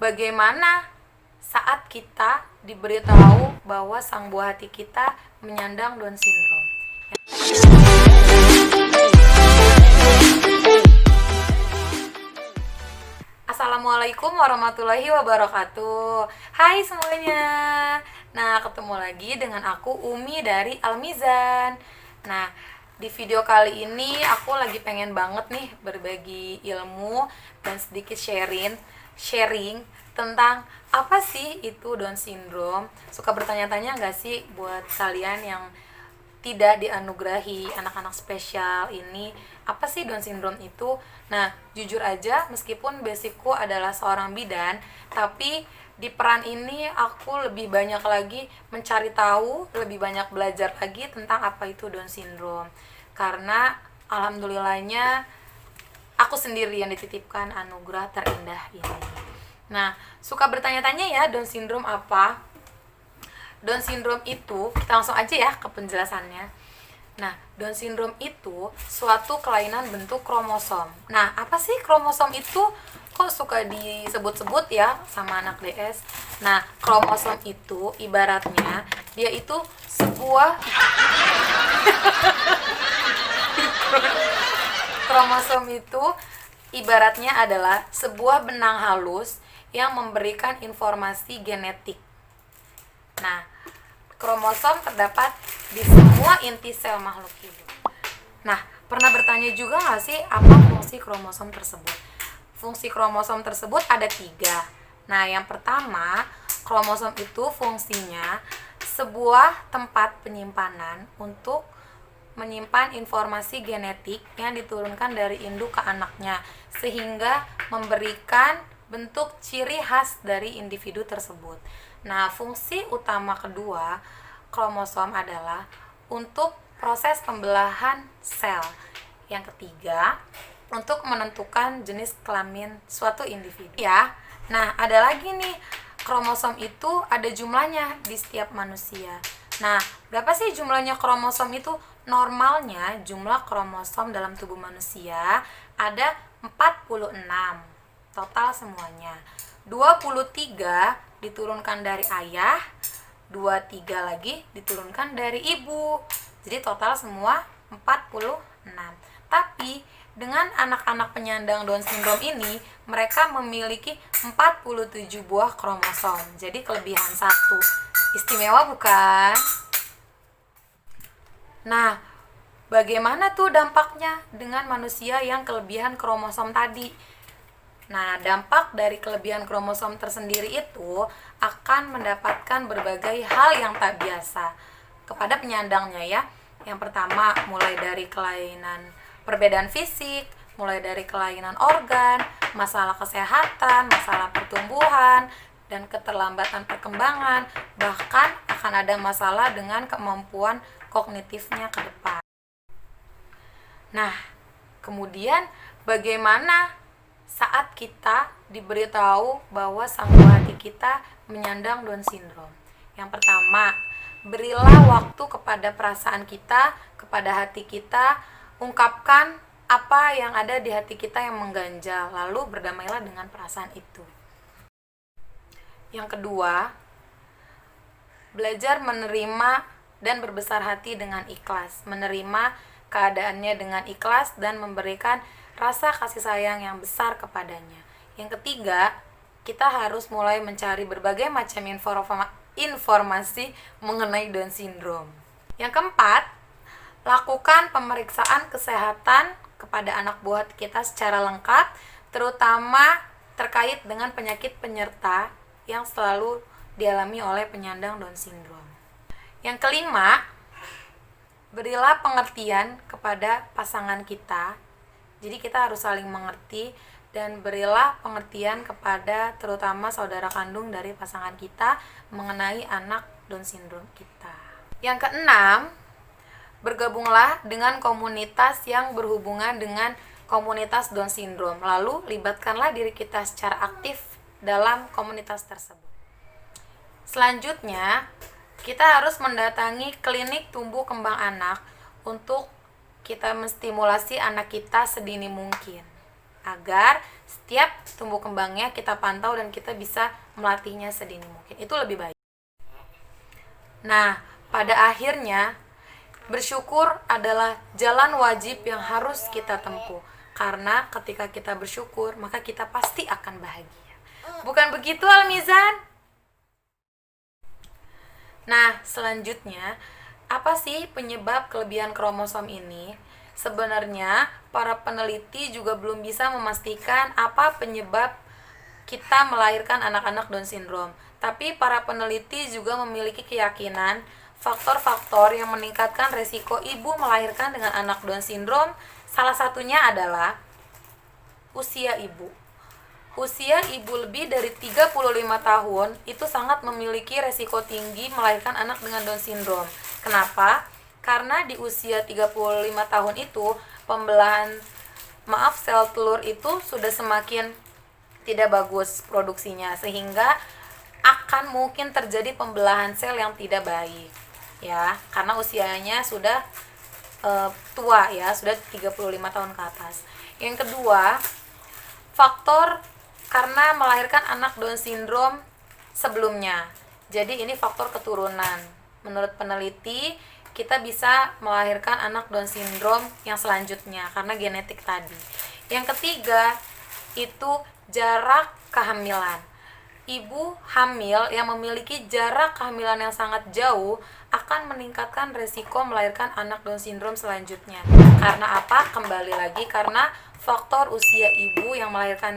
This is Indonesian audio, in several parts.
Bagaimana saat kita diberitahu bahwa sang buah hati kita menyandang Down syndrome? Assalamualaikum warahmatullahi wabarakatuh. Hai semuanya. Nah, ketemu lagi dengan aku Umi dari Almizan. Nah, di video kali ini aku lagi pengen banget nih berbagi ilmu dan sedikit sharing tentang apa sih itu Down syndrome. Suka bertanya-tanya nggak sih buat kalian yang tidak dianugerahi anak-anak spesial ini, apa sih Down syndrome itu? Nah, jujur aja meskipun basicku adalah seorang bidan, tapi di peran ini aku lebih banyak lagi mencari tahu, lebih banyak belajar lagi tentang apa itu Down syndrome. Karena alhamdulillahnya aku sendiri yang dititipkan anugerah terindah ini. Nah, suka bertanya-tanya ya, Down syndrome apa? Down syndrome itu, kita langsung aja ya ke penjelasannya. Nah, Down syndrome itu suatu kelainan bentuk kromosom. Nah, apa sih kromosom itu? Kok suka disebut-sebut ya sama anak DS? Nah, kromosom itu ibaratnya dia itu sebuah kromosom itu ibaratnya adalah sebuah benang halus yang memberikan informasi genetik. Nah, kromosom terdapat di semua inti sel makhluk hidup. Nah, pernah bertanya juga nggak sih apa fungsi kromosom tersebut? Fungsi kromosom tersebut ada 3. Nah, yang pertama, kromosom itu fungsinya sebuah tempat penyimpanan untuk menyimpan informasi genetik yang diturunkan dari induk ke anaknya, sehingga memberikan bentuk ciri khas dari individu tersebut. Nah, fungsi utama kedua kromosom adalah untuk proses pembelahan sel. Yang ketiga, untuk menentukan jenis kelamin suatu individu. Ya. Nah, ada lagi nih, kromosom itu ada jumlahnya di setiap manusia. Nah, berapa sih jumlahnya kromosom itu? Normalnya jumlah kromosom dalam tubuh manusia ada 46 total semuanya. 23 diturunkan dari ayah, 23 lagi diturunkan dari ibu. Jadi total semua 46. Tapi dengan anak-anak penyandang Down syndrome ini, mereka memiliki 47 buah kromosom. Jadi kelebihan 1. Istimewa bukan? Nah, bagaimana tuh dampaknya dengan manusia yang kelebihan kromosom tadi? Nah, dampak dari kelebihan kromosom tersendiri itu akan mendapatkan berbagai hal yang tak biasa kepada penyandangnya ya. Yang pertama, mulai dari kelainan perbedaan fisik, mulai dari kelainan organ, masalah kesehatan, masalah pertumbuhan, dan keterlambatan perkembangan, bahkan akan ada masalah dengan kemampuan kognitifnya ke depan. Nah, kemudian bagaimana saat kita diberitahu bahwa sang buah hati kita menyandang Down syndrome? Yang pertama, berilah waktu kepada perasaan kita, kepada hati kita, ungkapkan apa yang ada di hati kita yang mengganjal, lalu berdamailah dengan perasaan itu. Yang kedua, belajar menerima dan berbesar hati dengan ikhlas, menerima keadaannya dengan ikhlas dan memberikan rasa kasih sayang yang besar kepadanya. Yang ketiga, kita harus mulai mencari berbagai macam informasi mengenai Down syndrome. Yang keempat, lakukan pemeriksaan kesehatan kepada anak buah kita secara lengkap, terutama terkait dengan penyakit penyerta yang selalu dialami oleh penyandang Down syndrome. Yang kelima, berilah pengertian kepada pasangan kita. Jadi kita harus saling mengerti dan berilah pengertian kepada terutama saudara kandung dari pasangan kita mengenai anak Down syndrome kita. Yang keenam, bergabunglah dengan komunitas yang berhubungan dengan komunitas Down syndrome. Lalu libatkanlah diri kita secara aktif dalam komunitas tersebut. Selanjutnya, kita harus mendatangi klinik tumbuh kembang anak untuk kita menstimulasi anak kita sedini mungkin agar setiap tumbuh kembangnya kita pantau dan kita bisa melatihnya sedini mungkin. Itu lebih baik. Nah, pada akhirnya bersyukur adalah jalan wajib yang harus kita tempuh. Karena ketika kita bersyukur, maka kita pasti akan bahagia. Bukan begitu, Al-Mizan? Nah, selanjutnya, apa sih penyebab kelebihan kromosom ini? Sebenarnya, para peneliti juga belum bisa memastikan apa penyebab kita melahirkan anak-anak Down syndrome. Tapi para peneliti juga memiliki keyakinan faktor-faktor yang meningkatkan resiko ibu melahirkan dengan anak Down syndrome. Salah satunya adalah usia ibu. Usia ibu lebih dari 35 tahun itu sangat memiliki resiko tinggi melahirkan anak dengan Down syndrome. Kenapa? Karena di usia 35 tahun itu sel telur itu sudah semakin tidak bagus produksinya, sehingga akan mungkin terjadi pembelahan sel yang tidak baik. Ya, karena usianya sudah tua ya, sudah 35 tahun ke atas. Yang kedua, faktor karena melahirkan anak Down syndrome sebelumnya. Jadi ini faktor keturunan. Menurut peneliti, kita bisa melahirkan anak Down syndrome yang selanjutnya karena genetik tadi. Yang ketiga, itu jarak kehamilan. Ibu hamil yang memiliki jarak kehamilan yang sangat jauh akan meningkatkan resiko melahirkan anak Down syndrome selanjutnya. Karena apa? Kembali lagi karena faktor usia ibu yang melahirkan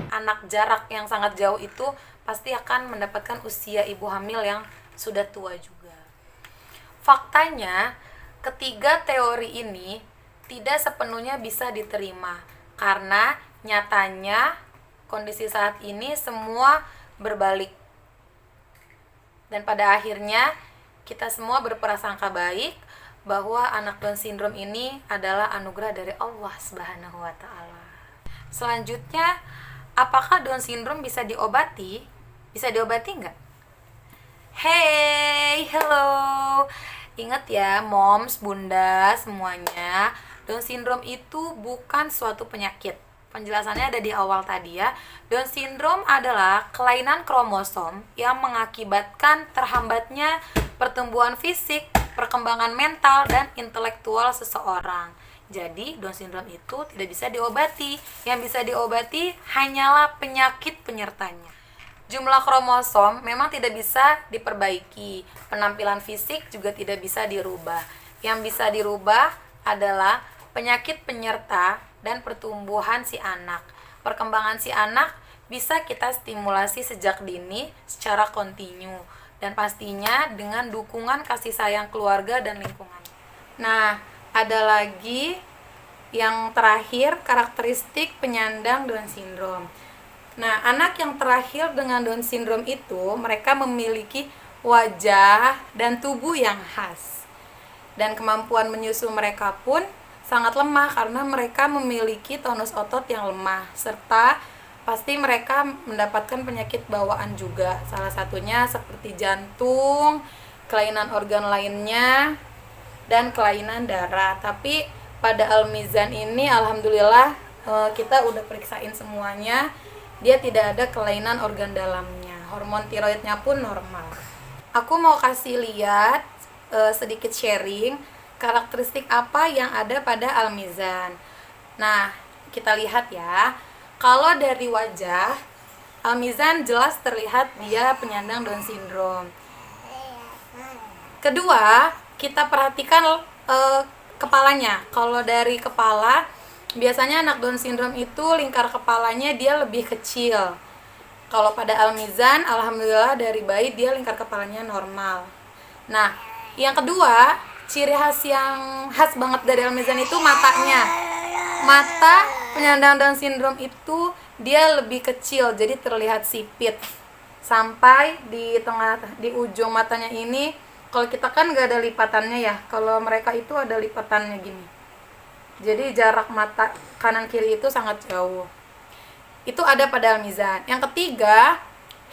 anak jarak yang sangat jauh itu pasti akan mendapatkan usia ibu hamil yang sudah tua juga. Faktanya, ketiga teori ini tidak sepenuhnya bisa diterima karena nyatanya kondisi saat ini semua berbalik. Dan pada akhirnya kita semua berprasangka baik bahwa anak Down syndrome ini adalah anugerah dari Allah Subhanahu wa taala. Selanjutnya, apakah Down syndrome bisa diobati? Bisa diobati nggak? Hey, hello. Ingat ya, moms, bunda, semuanya, Down syndrome itu bukan suatu penyakit. Penjelasannya ada di awal tadi ya. Down syndrome adalah kelainan kromosom yang mengakibatkan terhambatnya pertumbuhan fisik, perkembangan mental, dan intelektual seseorang. Jadi, Down syndrome itu tidak bisa diobati. Yang bisa diobati hanyalah penyakit penyertanya. Jumlah kromosom memang tidak bisa diperbaiki. Penampilan fisik juga tidak bisa dirubah. Yang bisa dirubah adalah penyakit penyerta dan pertumbuhan si anak. Perkembangan si anak bisa kita stimulasi sejak dini secara kontinu dan pastinya dengan dukungan kasih sayang keluarga dan lingkungan. Nah, ada lagi yang terakhir, karakteristik penyandang Down syndrome. Nah, anak yang terakhir dengan Down syndrome itu mereka memiliki wajah dan tubuh yang khas. Dan kemampuan menyusu mereka pun sangat lemah karena mereka memiliki tonus otot yang lemah, serta pasti mereka mendapatkan penyakit bawaan juga, salah satunya seperti jantung, kelainan organ lainnya, dan kelainan darah. Tapi pada Al-Mizan ini alhamdulillah kita udah periksain semuanya, dia tidak ada kelainan organ dalamnya, hormon tiroidnya pun normal. Aku mau kasih lihat sedikit sharing karakteristik apa yang ada pada Al-Mizan. Nah, kita lihat ya. Kalau dari wajah, Al-Mizan jelas terlihat dia penyandang Down syndrome. Kedua, kita perhatikan kepalanya. Kalau dari kepala, biasanya anak Down syndrome itu lingkar kepalanya dia lebih kecil. Kalau pada Al-Mizan, alhamdulillah dari bayi dia lingkar kepalanya normal. Nah, yang kedua, ciri khas yang khas banget dari Al-Mizan itu matanya. Mata penyandang Down syndrome itu dia lebih kecil, jadi terlihat sipit. Sampai di ujung matanya ini, kalau kita kan nggak ada lipatannya ya, kalau mereka itu ada lipatannya gini. Jadi jarak mata kanan kiri itu sangat jauh. Itu ada pada Al-Mizan. Yang ketiga,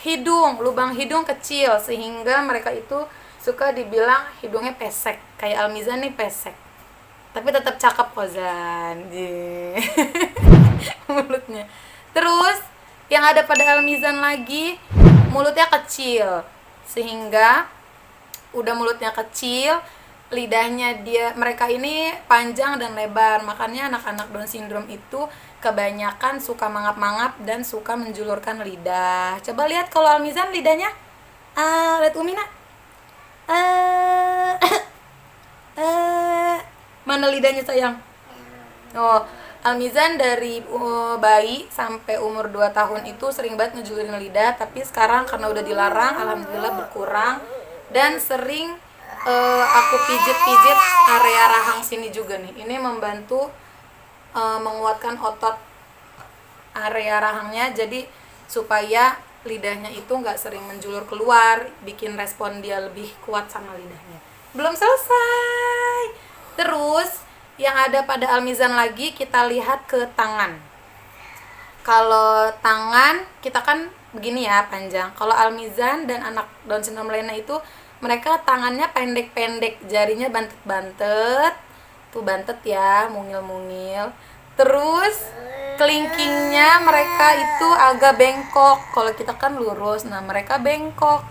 hidung, lubang hidung kecil sehingga mereka itu suka dibilang hidungnya pesek, kayak Al-Mizan nih pesek, tapi tetap cakep kok Zan. Mulutnya. Terus yang ada pada Almizan lagi, mulutnya kecil, sehingga udah mulutnya kecil, lidahnya mereka ini panjang dan lebar. Makanya anak-anak Down syndrome itu kebanyakan suka mangap-mangap dan suka menjulurkan lidah. Coba lihat kalau Almizan lidahnya, lihat Umina, mana lidahnya sayang? Oh, Almizan dari bayi sampai umur 2 tahun itu sering banget ngejulurin lidah, tapi sekarang karena udah dilarang, alhamdulillah berkurang. Dan sering aku pijit-pijit area rahang sini juga nih. Ini membantu menguatkan otot area rahangnya, jadi supaya lidahnya itu nggak sering menjulur keluar, bikin respon dia lebih kuat sama lidahnya. Belum selesai. Terus yang ada pada Almizan lagi, kita lihat ke tangan. Kalau tangan kita kan begini ya, panjang. Kalau Almizan dan anak Down syndrome lainnya itu mereka tangannya pendek-pendek, jarinya bantet-bantet. Tuh bantet ya, mungil-mungil. Terus kelingkingnya mereka itu agak bengkok. Kalau kita kan lurus, nah mereka bengkok.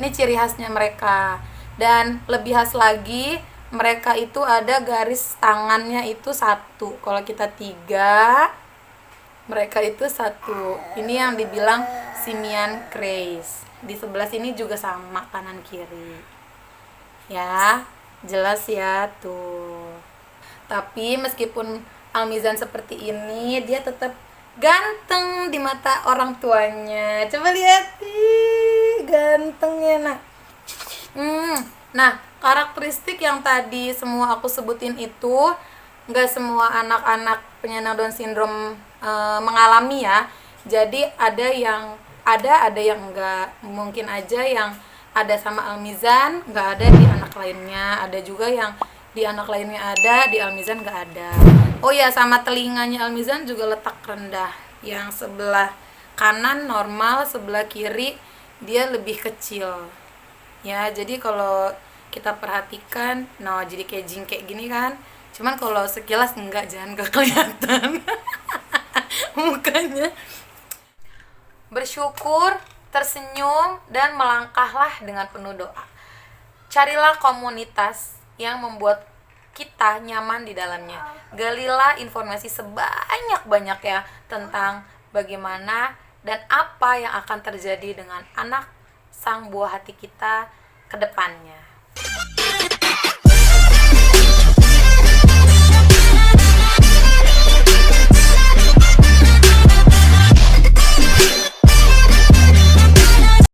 Ini ciri khasnya mereka. Dan lebih khas lagi, mereka itu ada garis tangannya itu 1. Kalau kita 3, mereka itu 1. Ini yang dibilang simian Grace. Di sebelah sini juga sama, kanan kiri. Ya, jelas ya tuh. Tapi meskipun Almizan seperti ini, dia tetap ganteng di mata orang tuanya. Coba lihat, gantengnya nak. Nah, karakteristik yang tadi semua aku sebutin itu nggak semua anak-anak penyandang Down syndrome mengalami ya. Jadi ada yang enggak. Mungkin aja yang ada sama Almizan nggak ada di anak lainnya. Ada juga yang di anak lainnya ada, di Almizan nggak ada. Oh ya, sama telinganya Almizan juga letak rendah. Yang sebelah kanan normal, sebelah kiri dia lebih kecil. Ya, jadi kalau kita perhatikan, jadi kayak jingkek gini kan. Cuman kalau sekilas enggak, jangan gak kelihatan mukanya. Bersyukur, tersenyum, dan melangkahlah dengan penuh doa. Carilah komunitas yang membuat kita nyaman di dalamnya. Galilah informasi sebanyak-banyaknya tentang bagaimana dan apa yang akan terjadi dengan anak sang buah hati kita ke depannya.